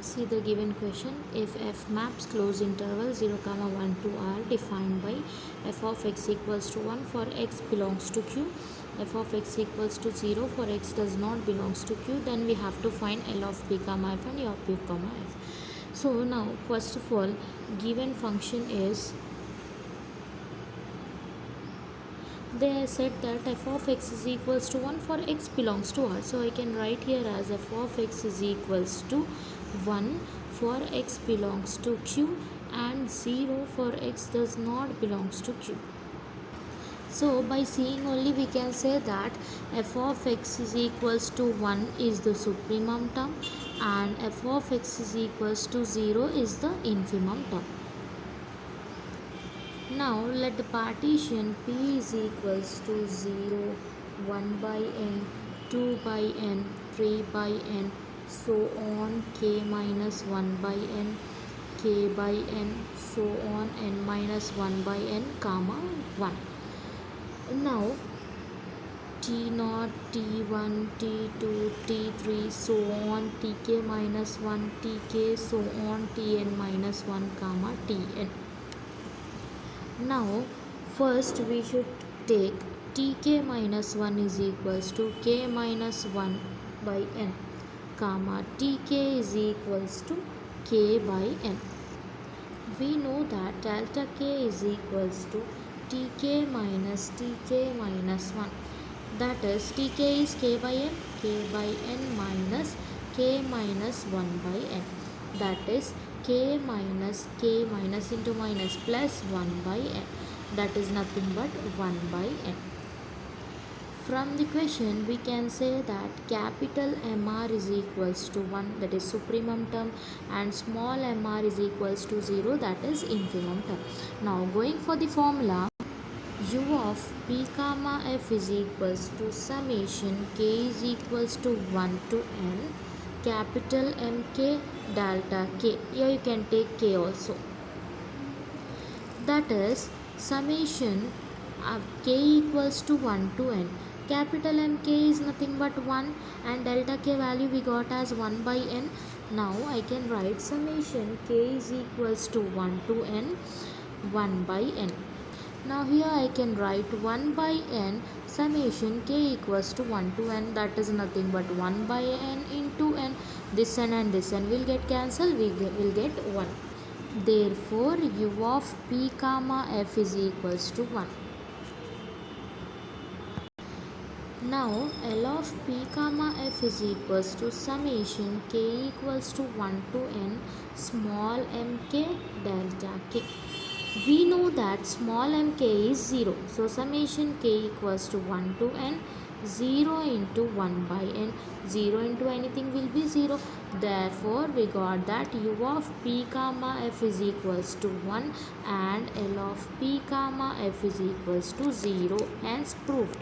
See the given question. If f maps closed interval 0 comma 1 to r defined by f of x equals to 1 for x belongs to q, f of x equals to 0 for x does not belongs to q, then we have to find L of p comma f and E of p comma f. So now first of all, given function is, they said that f of x is equals to 1 for x belongs to r. So I can write here as f of x is equals to 1 for x belongs to q and 0 for x does not belongs to q. So by seeing only we can say that f of x is equals to 1 is the supremum term and f of x is equals to 0 is the infimum term. Now let the partition p is equals to 0, 1 by n, 2 by n, 3 by n, so on k minus 1 by n, k by n, so on n minus 1 by n, comma 1. Now t0, t1, t2, t3, so on tk minus 1, tk, so on tn minus 1, comma tn. Now first we should take tk minus 1 is equals to k minus 1 by n, comma tk is equals to k by n. We know that delta k is equals to tk minus 1. That is tk is k by n minus k minus 1 by n. That is k minus into minus plus 1 by n. That is nothing but 1 by n. From the question we can say that capital MR is equals to 1, that is supremum term, and small mr is equals to 0, that is infimum term. Now going for the formula, u of p comma f is equals to summation k is equals to 1 to n capital MK delta k. Here you can take k also. That is summation of k equals to 1 to n. Capital MK is nothing but 1 and delta k value we got as 1 by n. Now I can write summation k is equals to 1 to n, 1 by n. Now here I can write 1 by n summation k equals to 1 to n, that is nothing but 1 by n into n. This n and this n will get cancelled, we will get 1. Therefore u of p comma f is equals to 1. Now L of p comma f is equals to summation k equals to 1 to n small mk delta k. We know that small mk is 0. So summation k equals to 1 to n, 0 into 1 by n. 0 into anything will be 0. Therefore we got that u of p comma f is equals to 1 and L of p comma f is equals to 0. Hence proved.